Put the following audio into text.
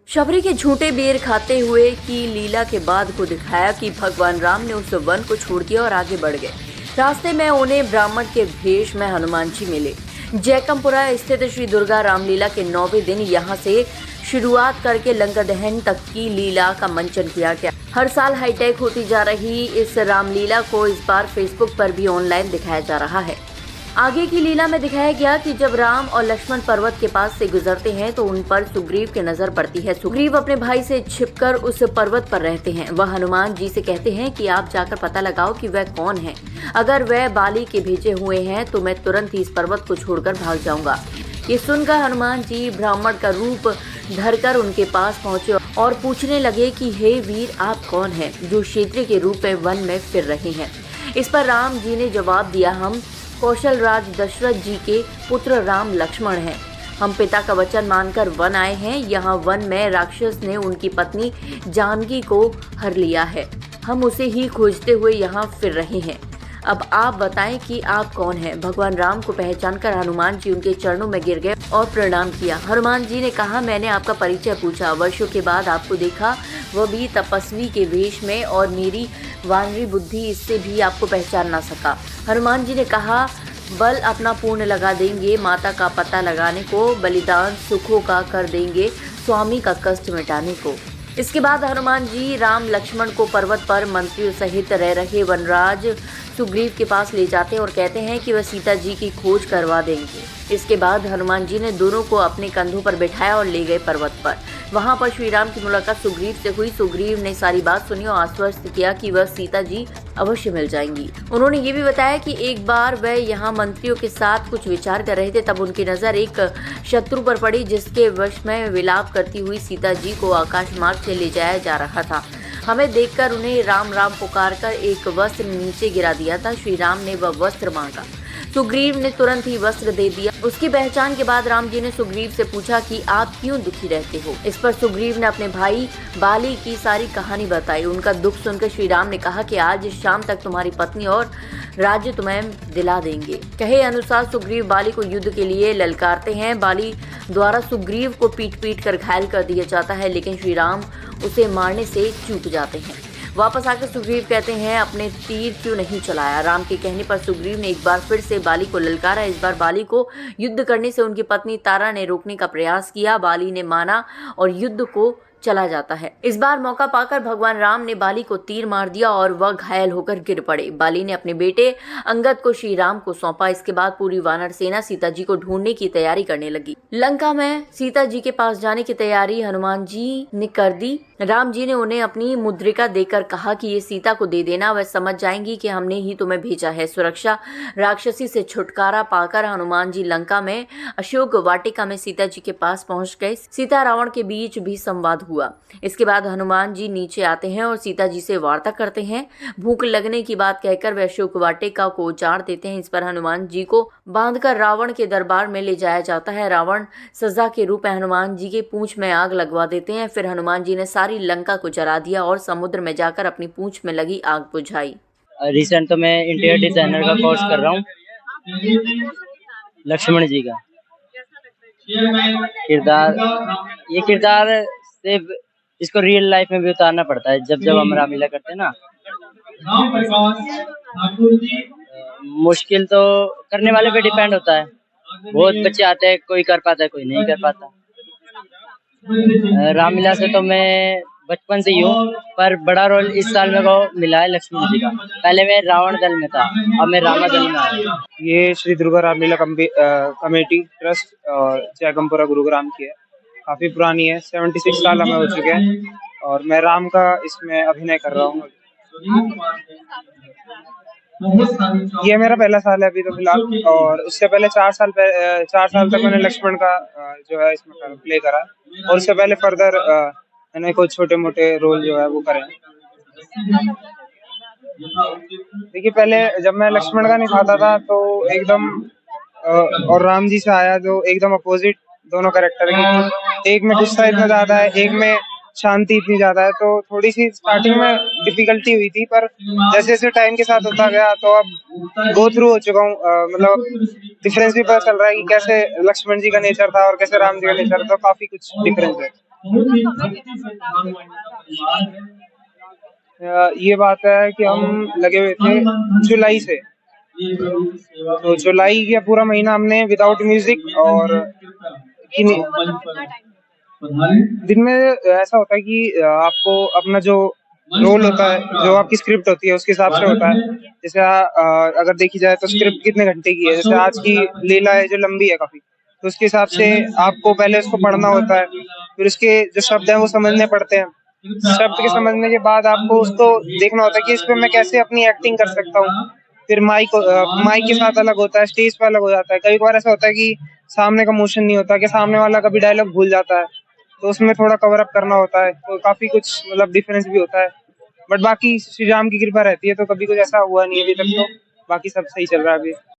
शबरी के झूठे बेर खाते हुए की लीला के बाद को दिखाया कि भगवान राम ने उस वन को छोड़ दिया और आगे बढ़ गए। रास्ते में उन्हें ब्राह्मण के भेष में हनुमान जी मिले। जैकमपुरा स्थित श्री दुर्गा रामलीला के 9वें दिन यहां से शुरुआत करके लंका दहन तक की लीला का मंचन किया गया। हर साल हाईटेक होती जा रही इस रामलीला को इस बार फेसबुक पर भी ऑनलाइन दिखाया जा रहा है। आगे की लीला में दिखाया गया कि जब राम और लक्ष्मण पर्वत के पास से गुजरते हैं तो उन पर सुग्रीव की नजर पड़ती है। सुग्रीव अपने भाई से छिपकर उस पर्वत पर रहते हैं। वह हनुमान जी से कहते हैं कि आप जाकर पता लगाओ कि वह कौन है। अगर वह बाली के भेजे हुए हैं तो मैं तुरंत ही इस पर्वत को छोड़कर भाग जाऊंगा। ये सुनकर हनुमान जी ब्राह्मण का रूप धरकर उनके पास पहुंचे और पूछने लगे कि हे वीर, आप कौन हैं जो क्षेत्रीय के रूप में वन में फिर रहे हैं। इस पर राम जी ने जवाब दिया, हम कौशल राज दशरथ जी के पुत्र राम लक्ष्मण हैं। हम पिता का वचन मानकर वन आए हैं। यहाँ वन में राक्षस ने उनकी पत्नी जानकी को हर लिया है। हम उसे ही खोजते हुए यहाँ फिर रहे हैं। अब आप बताएं कि आप कौन हैं। भगवान राम को पहचानकर हनुमान जी उनके चरणों में गिर गए और प्रणाम किया। हनुमान जी ने कहा, मैंने आपका परिचय पूछा, वर्षों के बाद आपको देखा, वह भी तपस्वी के वेश में, और मेरी वानरी बुद्धि इससे भी आपको पहचान ना सका। हनुमान जी ने कहा, बल अपना पूर्ण लगा देंगे, माता का पता लगाने को, बलिदान सुखों का कर देंगे, स्वामी का कष्ट मिटाने को। इसके बाद हनुमान जी राम लक्ष्मण को पर्वत पर मंत्रियों सहित रह रहे वनराज सुग्रीव के पास ले जाते हैं और कहते हैं कि वह सीता जी की खोज करवा देंगे। इसके बाद हनुमान जी ने दोनों को अपने कंधों पर बिठाया और ले गए पर्वत पर। वहां पर श्री राम की मुलाकात सुग्रीव से हुई। सुग्रीव ने सारी बात सुनी और आश्वस्त किया कि वह सीता जी अवश्य मिल जाएंगी। उन्होंने ये भी बताया कि एक बार वह यहाँ मंत्रियों के साथ कुछ विचार कर रहे थे, तब उनकी नजर एक शत्रु पर पड़ी जिसके वश में विलाप करती हुई सीता जी को आकाश मार्ग से ले जाया जा रहा था। हमें देखकर उन्हें राम राम पुकारकर एक वस्त्र नीचे गिरा दिया था। श्री राम ने वह वस्त्र मांगा। सुग्रीव ने तुरंत ही वस्त्र दे दिया। उसकी पहचान के बाद राम जी ने सुग्रीव से पूछा कि आप क्यों दुखी रहते हो। इस पर सुग्रीव ने अपने भाई बाली की सारी कहानी बताई। उनका दुख सुनकर श्री राम ने कहा कि आज शाम तक तुम्हारी पत्नी और राज्य तुम्हें दिला देंगे। कहे अनुसार सुग्रीव बाली को युद्ध के लिए ललकारते हैं। बाली द्वारा सुग्रीव को पीट कर घायल कर दिया जाता है, लेकिन श्री राम उसे मारने से चूक जाते हैं। वापस आकर सुग्रीव कहते हैं, अपने तीर क्यों नहीं चलाया। राम के कहने पर सुग्रीव ने एक बार फिर से बाली को ललकारा। इस बार बाली को युद्ध करने से उनकी पत्नी तारा ने रोकने का प्रयास किया। बाली ने माना और युद्ध को चला जाता है। इस बार मौका पाकर भगवान राम ने बाली को तीर मार दिया और वह घायल होकर गिर पड़े। बाली ने अपने बेटे अंगद को श्री राम को सौंपा। इसके बाद पूरी वानर सेना सीता जी को ढूंढने की तैयारी करने लगी। लंका में सीता जी के पास जाने की तैयारी हनुमान जी ने कर दी। राम जी ने उन्हें अपनी मुद्रिका देकर कहा कि ये सीता को दे देना, वह समझ जाएंगी कि हमने ही तुम्हें भेजा है। सुरक्षा राक्षसी से छुटकारा पाकर हनुमान जी लंका में अशोक वाटिका में सीता जी के पास पहुंच गए। सीता रावण के बीच भी संवाद हुआ। इसके बाद हनुमान जी नीचे आते हैं और सीता जी से वार्ता करते हैं। भूख लगने की बात कहकर वे अशोक वाटिका को उजाड़ देते हैं। इस पर हनुमान जी को बांधकर रावण के दरबार में ले जाया जाता है। रावण सजा के रूप में हनुमान जी के पूंछ में आग लगवा देते हैं। फिर हनुमान जी ने सारी लंका को जला दिया और समुद्र में जाकर अपनी पूंछ में लगी आग बुझाई। रिसेंट तो मैं इंटीरियर डिजाइनर का कोर्स कर रहा हूँ। लक्ष्मण जी का किरदार सिर्फ इसको रियल लाइफ में भी उतारना पड़ता है। जब हम रामलीला करते हैं ना, मुश्किल तो करने वाले पे डिपेंड होता है। बहुत बच्चे आते हैं, कोई कर पाता है, कोई नहीं कर पाता। रामलीला से तो मैं बचपन से ही हूँ, पर बड़ा रोल इस साल मेरे को मिला है लक्ष्मण जी का। पहले मैं रावण दल में था, अब मैं रामा दल में आया। ये श्री दुर्गा रामलीला कमेटी ट्रस्ट और जैकमपुरा गुरुग्राम की है। काफी पुरानी है, 76 साल हमें हो चुके हैं और मैं राम का इसमें अभिनय कर रहा हूँ। ये मेरा पहला साल है अभी तो फिलहाल, और उससे पहले 4 साल तक मैंने लक्ष्मण का जो है इसमें प्ले करा, और उससे पहले फर्दर मैंने कुछ छोटे मोटे रोल जो है वो करे। देखिए, पहले जब मैं लक्ष्मण का निभाता था तो एकदम और राम जी से आया तो एकदम अपोजिट दोनों कैरेक्टर की। एक में गुस्सा इतना ज्यादा है, एक में शांति इतनी ज्यादा है, तो थोड़ी सी स्टार्टिंग में डिफिकल्टी हुई थी, पर जैसे जैसे टाइम के साथ होता गया तो अब गो थ्रू हो चुका हूँ। मतलब डिफरेंस भी पता चल रहा है कि कैसे लक्ष्मण जी का नेचर था और कैसे राम जी का नेचर था, तो काफी कुछ डिफरेंस है। ये बात है कि हम लगे हुए थे जुलाई से, तो जुलाई का पूरा महीना हमने विदाउट म्यूजिक और दिन में ऐसा होता है कि आपको अपना जो रोल होता है, जो आपकी स्क्रिप्ट होती है उसके हिसाब से होता है। जैसे अगर देखी जाए तो स्क्रिप्ट कितने घंटे की है, जैसे आज की लीला है जो लंबी है काफी, तो उसके हिसाब से आपको पहले उसको पढ़ना होता है, फिर उसके जो शब्द हैं वो समझने पड़ते हैं। शब्द के समझने के बाद आपको उसको देखना होता है कि इस पे मैं कैसे अपनी एक्टिंग कर सकता हूँ। फिर माइक के साथ अलग होता है, स्टेज पे अलग हो जाता है। कई बार ऐसा होता है कि सामने का मोशन नहीं होता, कि सामने वाला कभी डायलॉग भूल जाता है, तो उसमें थोड़ा कवर अप करना होता है, तो काफी कुछ मतलब डिफरेंस भी होता है। बट बाकी श्री राम की कृपा रहती है, तो कभी कुछ ऐसा हुआ नहीं अभी तक, तो बाकी सब सही चल रहा है अभी।